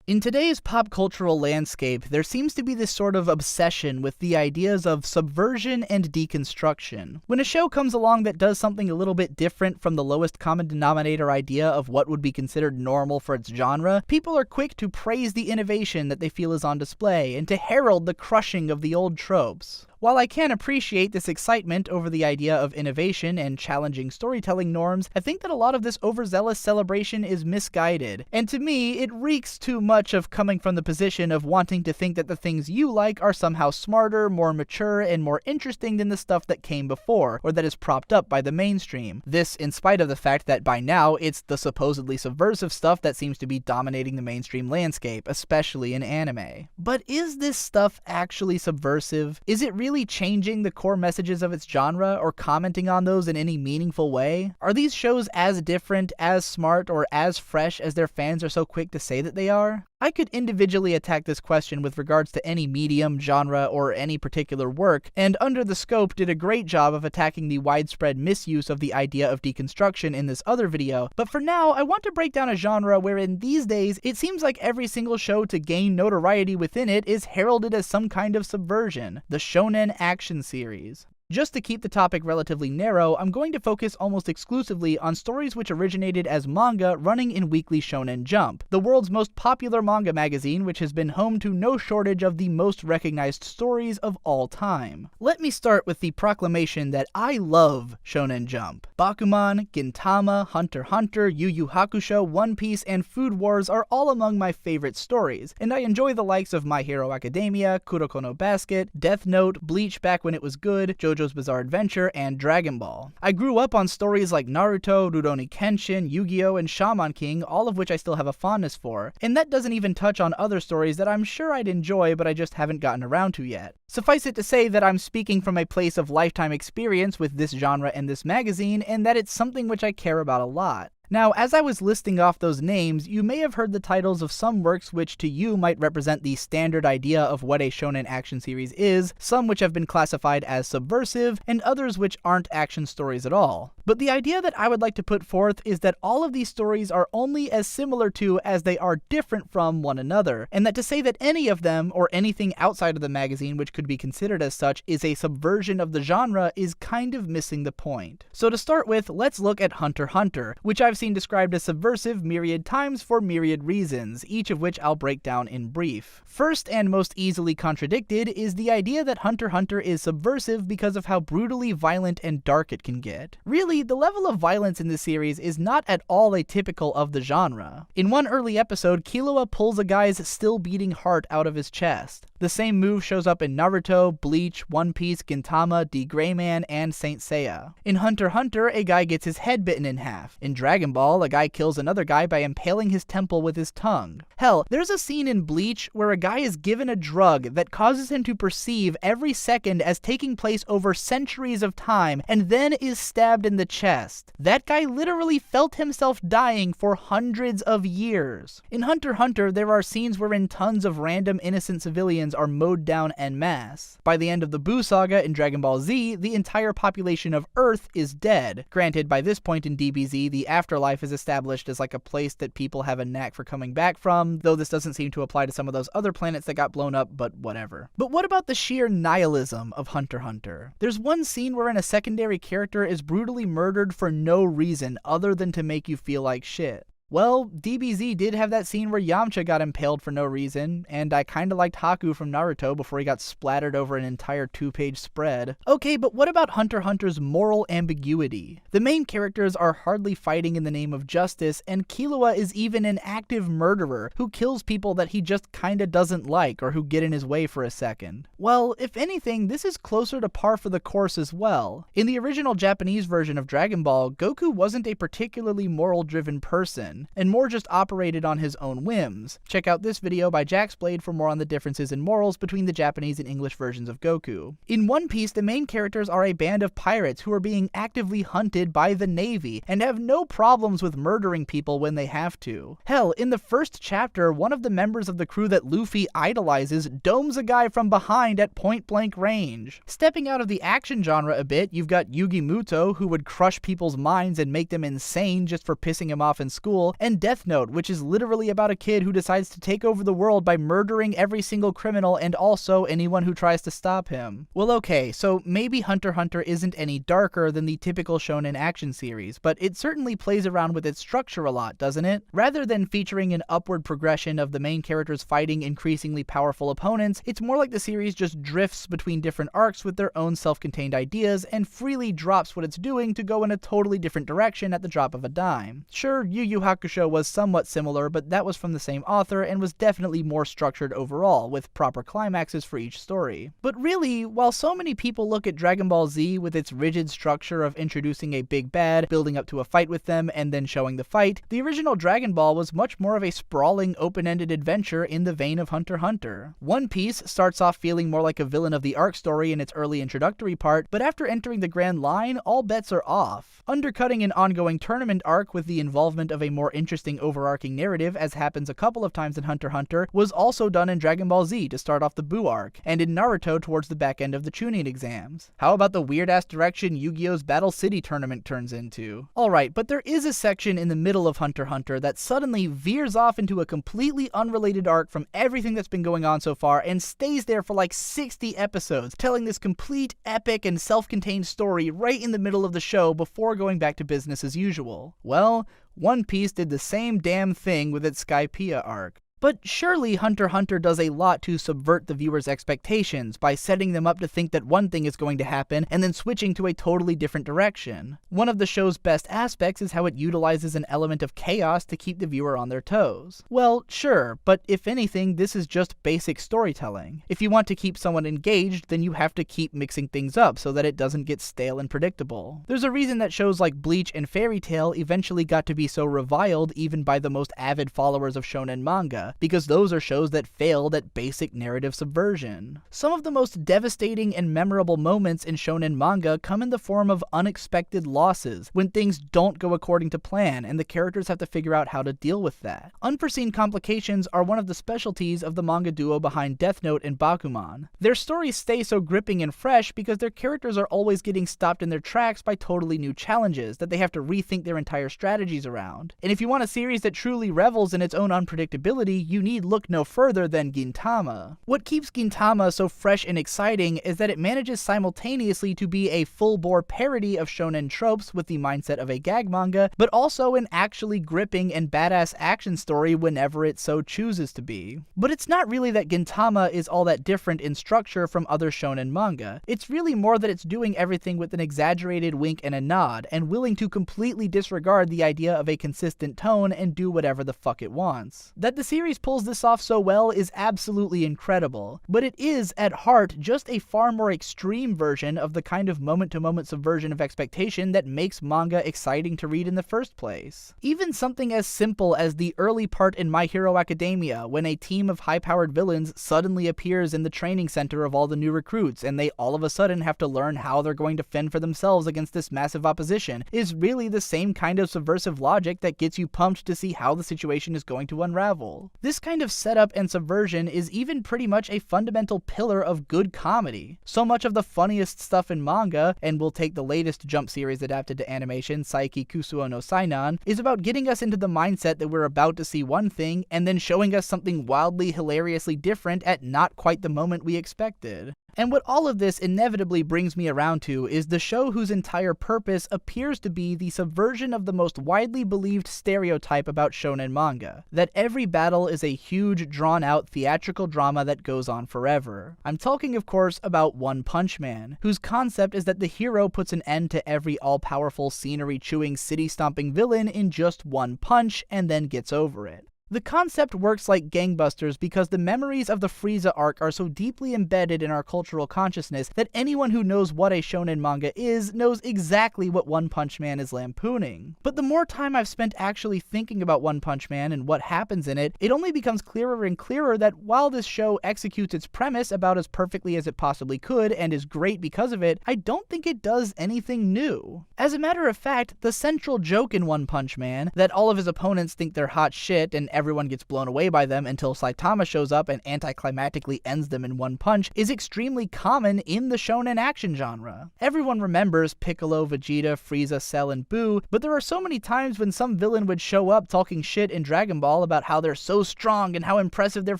In today's pop cultural landscape, there seems to be this sort of obsession with the ideas of subversion and deconstruction. When a show comes along that does something a little bit different from the lowest common denominator idea of what would be considered normal for its genre, people are quick to praise the innovation that they feel is on display and to herald the crushing of the old tropes. While I can appreciate this excitement over the idea of innovation and challenging storytelling norms, I think that a lot of this overzealous celebration is misguided, and to me, it reeks too much of coming from the position of wanting to think that the things you like are somehow smarter, more mature, and more interesting than the stuff that came before, or that is propped up by the mainstream. This in spite of the fact that by now, it's the supposedly subversive stuff that seems to be dominating the mainstream landscape, especially in anime. But is this stuff actually subversive? Is it really changing the core messages of its genre or commenting on those in any meaningful way? Are these shows as different, as smart, or as fresh as their fans are so quick to say that they are? I could individually attack this question with regards to any medium, genre, or any particular work, and Under the Scope did a great job of attacking the widespread misuse of the idea of deconstruction in this other video, but for now, I want to break down a genre wherein these days, it seems like every single show to gain notoriety within it is heralded as some kind of subversion: the Shounen action series. Just to keep the topic relatively narrow, I'm going to focus almost exclusively on stories which originated as manga running in Weekly Shonen Jump, the world's most popular manga magazine, which has been home to no shortage of the most recognized stories of all time. Let me start with the proclamation that I love Shonen Jump. Bakuman, Gintama, Hunter x Hunter, Yu Yu Hakusho, One Piece, and Food Wars are all among my favorite stories, and I enjoy the likes of My Hero Academia, Kuroko no Basket, Death Note, Bleach back when it was good, JoJo's Bizarre Adventure, and Dragon Ball. I grew up on stories like Naruto, Rurouni Kenshin, Yu-Gi-Oh!, and Shaman King, all of which I still have a fondness for, and that doesn't even touch on other stories that I'm sure I'd enjoy but I just haven't gotten around to yet. Suffice it to say that I'm speaking from a place of lifetime experience with this genre and this magazine, and that it's something which I care about a lot. Now, as I was listing off those names, you may have heard the titles of some works which to you might represent the standard idea of what a shonen action series is, some which have been classified as subversive, and others which aren't action stories at all. But the idea that I would like to put forth is that all of these stories are only as similar to as they are different from one another, and that to say that any of them, or anything outside of the magazine which could be considered as such, is a subversion of the genre is kind of missing the point. So to start with, let's look at Hunter x Hunter, which I've seen described as subversive myriad times for myriad reasons, each of which I'll break down in brief. First and most easily contradicted is the idea that Hunter x Hunter is subversive because of how brutally violent and dark it can get. Really, the level of violence in this series is not at all atypical of the genre. In one early episode, Killua pulls a guy's still beating heart out of his chest. The same move shows up in Naruto, Bleach, One Piece, Gintama, D. Greyman, and Saint Seiya. In Hunter x Hunter, a guy gets his head bitten in half. In Dragon Ball, a guy kills another guy by impaling his temple with his tongue. Hell, there's a scene in Bleach where a guy is given a drug that causes him to perceive every second as taking place over centuries of time, and then is stabbed in the chest. That guy literally felt himself dying for hundreds of years. In Hunter x Hunter, there are scenes wherein tons of random innocent civilians are mowed down en masse. By the end of the Buu saga in Dragon Ball Z, the entire population of Earth is dead. Granted, by this point in DBZ, the afterlife is established as like a place that people have a knack for coming back from, though this doesn't seem to apply to some of those other planets that got blown up, but whatever. But what about the sheer nihilism of Hunter x Hunter? There's one scene wherein a secondary character is brutally murdered for no reason other than to make you feel like shit. Well, DBZ did have that scene where Yamcha got impaled for no reason, and I kinda liked Haku from Naruto before he got splattered over an entire 2-page spread. Okay, but what about Hunter x Hunter's moral ambiguity? The main characters are hardly fighting in the name of justice, and Killua is even an active murderer who kills people that he just kinda doesn't like or who get in his way for a second. Well, if anything, this is closer to par for the course as well. In the original Japanese version of Dragon Ball, Goku wasn't a particularly moral-driven person, and more just operated on his own whims. Check out this video by Jaxblade for more on the differences in morals between the Japanese and English versions of Goku. In One Piece, the main characters are a band of pirates who are being actively hunted by the Navy, and have no problems with murdering people when they have to. Hell, in the first chapter, one of the members of the crew that Luffy idolizes domes a guy from behind at point-blank range. Stepping out of the action genre a bit, you've got Yugi Muto, who would crush people's minds and make them insane just for pissing him off in school, evil, and Death Note, which is literally about a kid who decides to take over the world by murdering every single criminal and also anyone who tries to stop him. Well, okay, so maybe Hunter x Hunter isn't any darker than the typical shonen action series, but it certainly plays around with its structure a lot, doesn't it? Rather than featuring an upward progression of the main characters fighting increasingly powerful opponents, it's more like the series just drifts between different arcs with their own self-contained ideas and freely drops what it's doing to go in a totally different direction at the drop of a dime. Sure, Yu Yu Hakusho was somewhat similar, but that was from the same author and was definitely more structured overall, with proper climaxes for each story. But really, while so many people look at Dragon Ball Z with its rigid structure of introducing a big bad, building up to a fight with them, and then showing the fight, the original Dragon Ball was much more of a sprawling, open-ended adventure in the vein of Hunter x Hunter. One Piece starts off feeling more like a villain of the arc story in its early introductory part, but after entering the Grand Line, all bets are off. Undercutting an ongoing tournament arc with the involvement of a more interesting overarching narrative, as happens a couple of times in Hunter x Hunter, was also done in Dragon Ball Z to start off the Buu arc, and in Naruto towards the back end of the Chunin exams. How about the weird-ass direction Yu-Gi-Oh's Battle City tournament turns into? Alright, but there is a section in the middle of Hunter x Hunter that suddenly veers off into a completely unrelated arc from everything that's been going on so far and stays there for like 60 episodes, telling this complete, epic, and self-contained story right in the middle of the show before going back to business as usual. Well, One Piece did the same damn thing with its Skypiea arc. But surely Hunter x Hunter does a lot to subvert the viewer's expectations by setting them up to think that one thing is going to happen and then switching to a totally different direction. One of the show's best aspects is how it utilizes an element of chaos to keep the viewer on their toes. Well, sure, but if anything, this is just basic storytelling. If you want to keep someone engaged, then you have to keep mixing things up so that it doesn't get stale and predictable. There's a reason that shows like Bleach and Fairy Tail eventually got to be so reviled even by the most avid followers of shonen manga, because those are shows that failed at basic narrative subversion. Some of the most devastating and memorable moments in shonen manga come in the form of unexpected losses, when things don't go according to plan and the characters have to figure out how to deal with that. Unforeseen complications are one of the specialties of the manga duo behind Death Note and Bakuman. Their stories stay so gripping and fresh because their characters are always getting stopped in their tracks by totally new challenges that they have to rethink their entire strategies around. And if you want a series that truly revels in its own unpredictability, you need look no further than Gintama. What keeps Gintama so fresh and exciting is that it manages simultaneously to be a full-bore parody of shonen tropes with the mindset of a gag manga, but also an actually gripping and badass action story whenever it so chooses to be. But it's not really that Gintama is all that different in structure from other shonen manga. It's really more that it's doing everything with an exaggerated wink and a nod, and willing to completely disregard the idea of a consistent tone and do whatever the fuck it wants. That the series pulls this off so well is absolutely incredible, but it is, at heart, just a far more extreme version of the kind of moment-to-moment subversion of expectation that makes manga exciting to read in the first place. Even something as simple as the early part in My Hero Academia, when a team of high-powered villains suddenly appears in the training center of all the new recruits, and they all of a sudden have to learn how they're going to fend for themselves against this massive opposition, is really the same kind of subversive logic that gets you pumped to see how the situation is going to unravel. This kind of setup and subversion is even pretty much a fundamental pillar of good comedy. So much of the funniest stuff in manga, and we'll take the latest Jump series adapted to animation, Saiki Kusuo no Sainan, is about getting us into the mindset that we're about to see one thing, and then showing us something wildly hilariously different at not quite the moment we expected. And what all of this inevitably brings me around to is the show whose entire purpose appears to be the subversion of the most widely believed stereotype about shonen manga, that every battle is a huge, drawn-out theatrical drama that goes on forever. I'm talking, of course, about One Punch Man, whose concept is that the hero puts an end to every all-powerful, scenery-chewing, city-stomping villain in just one punch, and then gets over it. The concept works like gangbusters because the memories of the Frieza arc are so deeply embedded in our cultural consciousness that anyone who knows what a shonen manga is knows exactly what One Punch Man is lampooning. But the more time I've spent actually thinking about One Punch Man and what happens in it, it only becomes clearer and clearer that while this show executes its premise about as perfectly as it possibly could and is great because of it, I don't think it does anything new. As a matter of fact, the central joke in One Punch Man, that all of his opponents think they're hot shit and everyone gets blown away by them until Saitama shows up and anticlimactically ends them in one punch is extremely common in the shonen action genre. Everyone remembers Piccolo, Vegeta, Frieza, Cell, and Buu, but there are so many times when some villain would show up talking shit in Dragon Ball about how they're so strong and how impressive their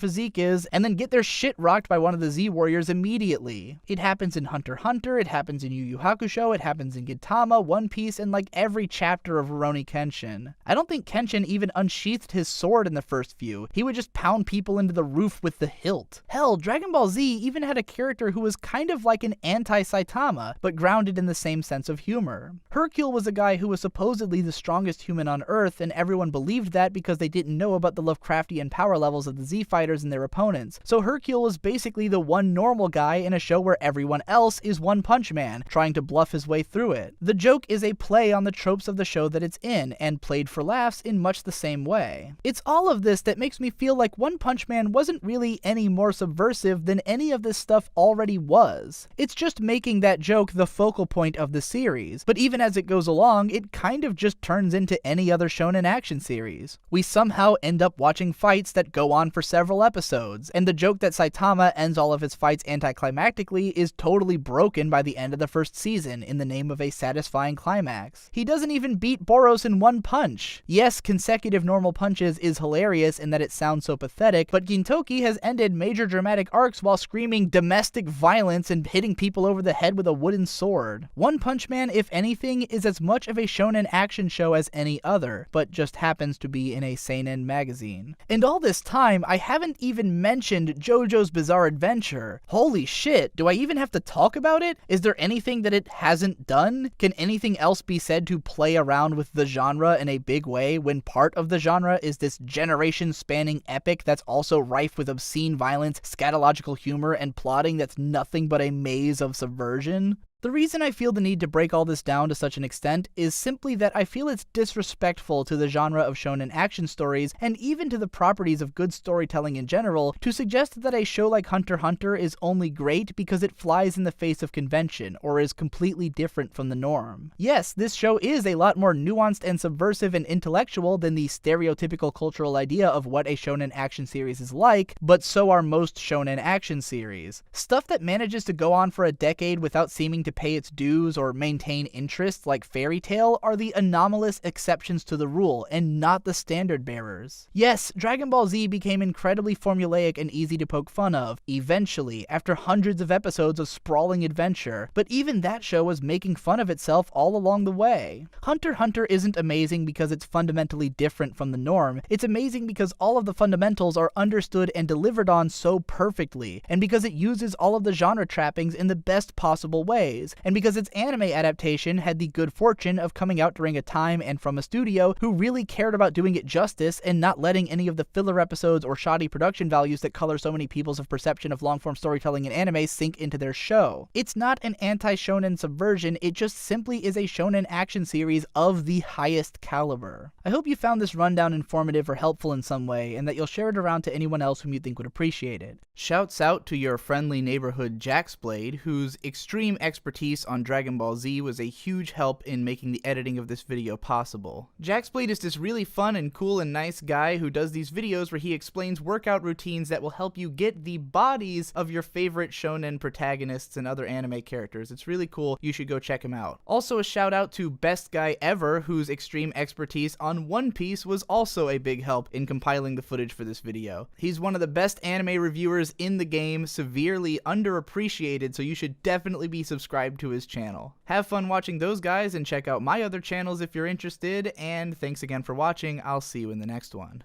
physique is, and then get their shit rocked by one of the Z Warriors immediately. It happens in Hunter x Hunter, it happens in Yu Yu Hakusho, it happens in Gintama, One Piece, and like every chapter of Rurouni Kenshin. I don't think Kenshin even unsheathed his sword in the first few. He would just pound people into the roof with the hilt. Hell, Dragon Ball Z even had a character who was kind of like an anti-Saitama, but grounded in the same sense of humor. Hercule was a guy who was supposedly the strongest human on Earth, and everyone believed that because they didn't know about the Lovecraftian power levels of the Z fighters and their opponents. So Hercule was basically the one normal guy in a show where everyone else is One Punch Man, trying to bluff his way through it. The joke is a play on the tropes of the show that it's in, and played for laughs in much the same way. It's all of this that makes me feel like One Punch Man wasn't really any more subversive than any of this stuff already was. It's just making that joke the focal point of the series, but even as it goes along, it kind of just turns into any other shonen action series. We somehow end up watching fights that go on for several episodes, and the joke that Saitama ends all of his fights anticlimactically is totally broken by the end of the first season in the name of a satisfying climax. He doesn't even beat Boros in one punch. Yes, consecutive normal punches is hilarious in that it sounds so pathetic, but Gintoki has ended major dramatic arcs while screaming domestic violence and hitting people over the head with a wooden sword. One Punch Man, if anything, is as much of a shonen action show as any other, but just happens to be in a seinen magazine. And all this time, I haven't even mentioned JoJo's Bizarre Adventure. Holy shit, do I even have to talk about it? Is there anything that it hasn't done? Can anything else be said to play around with the genre in a big way when part of the genre is this generation-spanning epic that's also rife with obscene violence, scatological humor, and plotting that's nothing but a maze of subversion? The reason I feel the need to break all this down to such an extent is simply that I feel it's disrespectful to the genre of shonen action stories, and even to the properties of good storytelling in general, to suggest that a show like Hunter x Hunter is only great because it flies in the face of convention, or is completely different from the norm. Yes, this show is a lot more nuanced and subversive and intellectual than the stereotypical cultural idea of what a shonen action series is like, but so are most shonen action series. Stuff that manages to go on for a decade without seeming to pay its dues or maintain interest, like Fairy Tail, are the anomalous exceptions to the rule, and not the standard bearers. Yes, Dragon Ball Z became incredibly formulaic and easy to poke fun of, eventually, after hundreds of episodes of sprawling adventure, but even that show was making fun of itself all along the way. Hunter x Hunter isn't amazing because it's fundamentally different from the norm, it's amazing because all of the fundamentals are understood and delivered on so perfectly, and because it uses all of the genre trappings in the best possible ways, and because its anime adaptation had the good fortune of coming out during a time and from a studio who really cared about doing it justice and not letting any of the filler episodes or shoddy production values that color so many people's perception of long-form storytelling in anime sink into their show. It's not an anti-shonen subversion, it just simply is a shonen action series of the highest caliber. I hope you found this rundown informative or helpful in some way, and that you'll share it around to anyone else whom you think would appreciate it. Shouts out to your friendly neighborhood Jaxblade, whose extreme expertise on Dragon Ball Z was a huge help in making the editing of this video possible. Jaxblade is this really fun and cool and nice guy who does these videos where he explains workout routines that will help you get the bodies of your favorite shonen protagonists and other anime characters. It's really cool, you should go check him out. Also a shout out to Best Guy Ever, whose extreme expertise on One Piece was also a big help in compiling the footage for this video. He's one of the best anime reviewers in the game, severely underappreciated, so you should definitely be subscribed to his channel. Have fun watching those guys and check out my other channels if you're interested, and thanks again for watching. I'll see you in the next one.